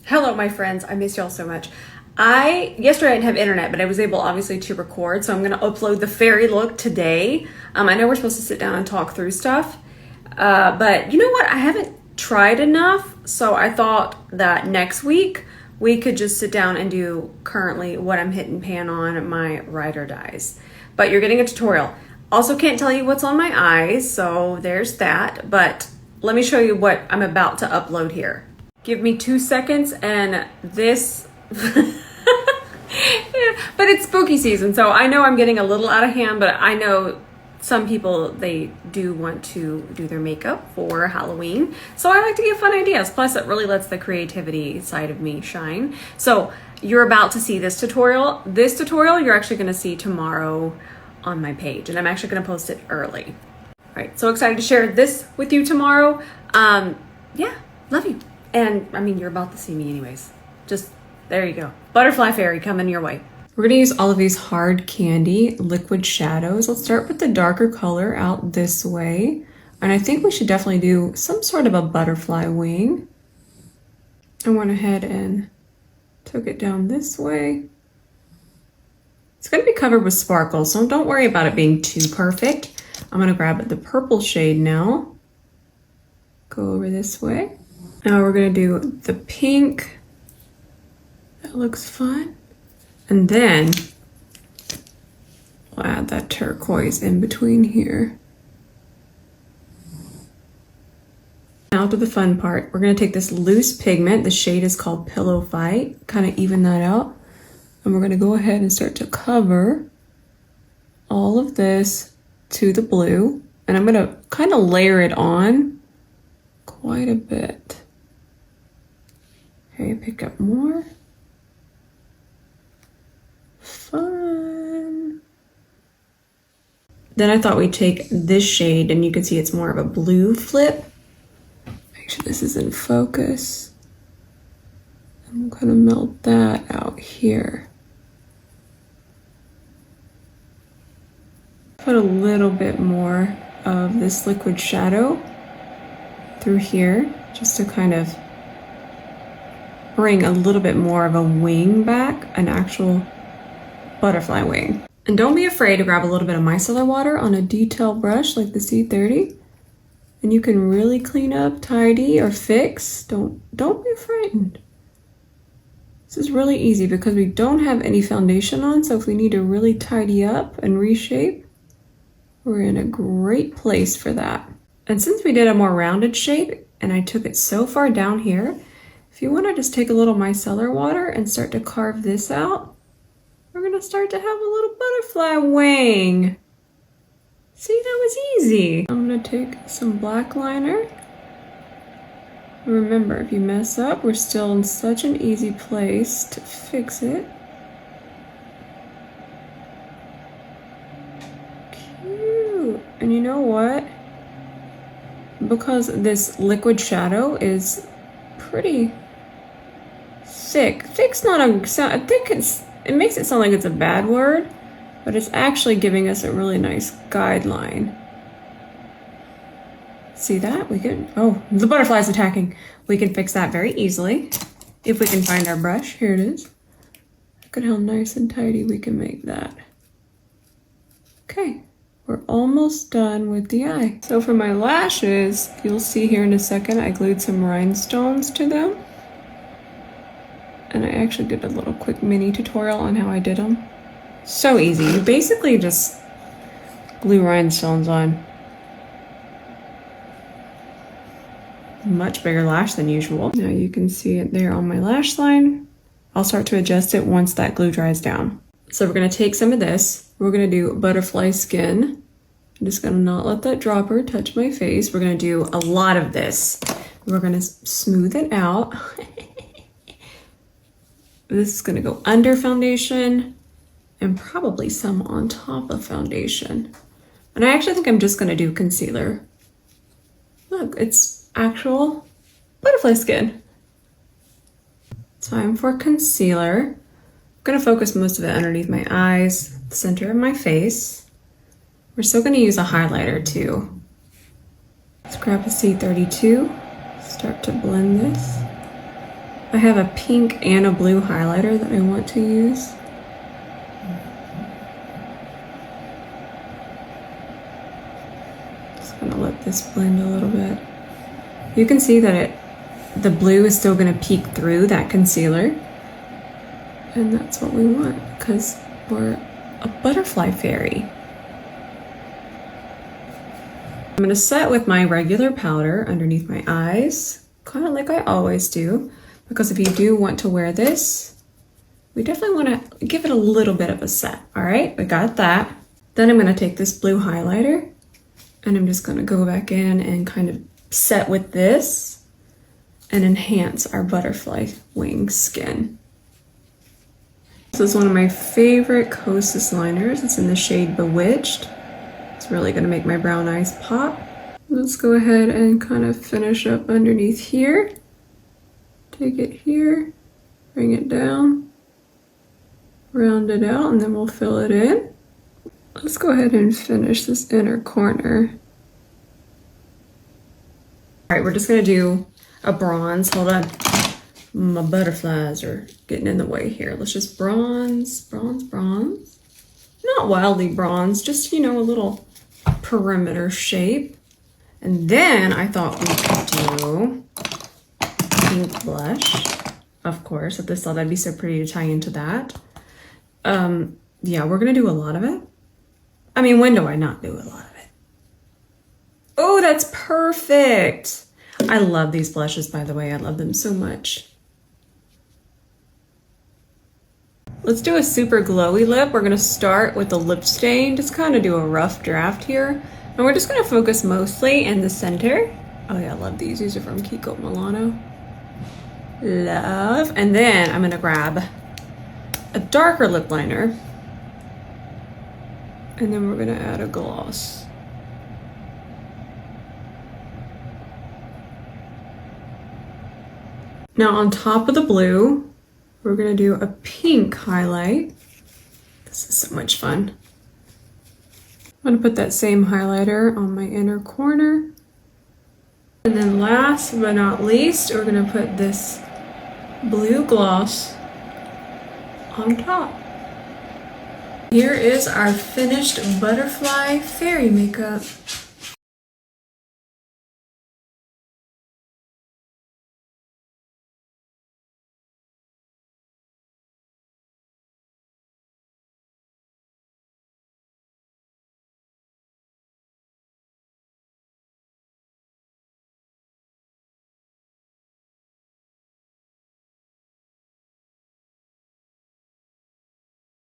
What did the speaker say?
Hello, my friends. I miss y'all so much. Yesterday I didn't have internet, but I was able obviously to record, so I'm going to upload the fairy look today. I know we're supposed to sit down and talk through stuff, but you know what? I haven't tried enough, so I thought that next week we could just sit down and do currently what I'm hitting pan on my ride or dies. But you're getting a tutorial. Also can't tell you what's on my eyes, so there's that, but let me show you what I'm about to upload here. Give me 2 seconds and this, but it's spooky season, so I know I'm getting a little out of hand, but I know some people, they do want to do their makeup for Halloween. So I like to give fun ideas. Plus it really lets the creativity side of me shine. So you're about to see this tutorial. This tutorial you're actually gonna see tomorrow on my page, and I'm actually gonna post it early. All right, so excited to share this with you tomorrow. Yeah, love you. And I mean, you're about to see me anyways. Just, there you go. Butterfly fairy coming your way. We're gonna use all of these hard candy liquid shadows. Let's start with the darker color out this way. And I think we should definitely do some sort of a butterfly wing. I went ahead and took it down this way. It's gonna be covered with sparkles, so don't worry about it being too perfect. I'm gonna grab the purple shade now. Go over this way. Now we're gonna do the pink. That looks fun. And then we'll add that turquoise in between here. Now to the fun part. We're gonna take this loose pigment. The shade is called Pillow Fight. Kind of even that out. And we're gonna go ahead and start to cover all of this to the blue. And I'm gonna kind of layer it on quite a bit. Okay, pick up more. Fun. Then I thought we'd take this shade, and you can see it's more of a blue flip. Make sure this is in focus. I'm gonna melt that out here. Put a little bit more of this liquid shadow through here, just to kind of bring a little bit more of a wing back, an actual butterfly wing. And don't be afraid to grab a little bit of micellar water on a detail brush like the C30, and you can really clean up, tidy, or fix. Don't be frightened. This is really easy because we don't have any foundation on, so if we need to really tidy up and reshape, we're in a great place for that. And since we did a more rounded shape, and I took it so far down here, if you want to just take a little micellar water and start to carve this out, we're going to start to have a little butterfly wing. See, that was easy. I'm going to take some black liner. Remember, if you mess up, we're still in such an easy place to fix it. Cute. And you know what? Because this liquid shadow is pretty thick. Thick's not a sound. I think it makes it sound like it's a bad word, but it's actually giving us a really nice guideline. See that? We can, oh, the butterfly's attacking. We can fix that very easily if we can find our brush. Here it is. Look at how nice and tidy we can make that. Okay, we're almost done with the eye. So for my lashes, you'll see here in a second, I glued some rhinestones to them. And I actually did a little quick mini tutorial on how I did them. So easy. You basically just glue rhinestones on. Much bigger lash than usual. Now you can see it there on my lash line. I'll start to adjust it once that glue dries down. So we're gonna take some of this. We're gonna do butterfly skin. I'm just gonna not let that dropper touch my face. We're gonna do a lot of this. We're gonna smooth it out. This is gonna go under foundation and probably some on top of foundation. And I actually think I'm just gonna do concealer. Look, it's actual butterfly skin. Time for concealer. I'm gonna focus most of it underneath my eyes, the center of my face. We're still gonna use a highlighter too. Let's grab a C32, start to blend this. I have a pink and a blue highlighter that I want to use. Just gonna let this blend a little bit. You can see that the blue is still gonna peek through that concealer. And that's what we want because we're a butterfly fairy. I'm gonna set with my regular powder underneath my eyes, kind of like I always do, because if you do want to wear this, we definitely wanna give it a little bit of a set. All right, we got that. Then I'm gonna take this blue highlighter and I'm just gonna go back in and kind of set with this and enhance our butterfly wing skin. This is one of my favorite Kosas liners. It's in the shade Bewitched. It's really gonna make my brown eyes pop. Let's go ahead and kind of finish up underneath here. Take it here, bring it down, round it out, and then we'll fill it in. Let's go ahead and finish this inner corner. All right, we're just gonna do a bronze. Hold on, my butterflies are getting in the way here. Let's just bronze, bronze, bronze. Not wildly bronze, just, you know, a little perimeter shape. And then I thought we could do pink blush, of course. If this thought that'd be so pretty to tie into that. Yeah, we're gonna do a lot of it. I mean, when do I not do a lot of it? Oh, that's perfect. I love these blushes, by the way. I love them so much. Let's do a super glowy lip. We're gonna start with the lip stain, just kind of do a rough draft here. And we're just gonna focus mostly in the center. Oh yeah, I love these. These are from Kiko Milano. Love. And then I'm gonna grab a darker lip liner. And then we're gonna add a gloss. Now on top of the blue, we're gonna do a pink highlight. This is so much fun. I'm gonna put that same highlighter on my inner corner. And then last but not least, we're gonna put this blue gloss on top. Here is our finished butterfly fairy makeup.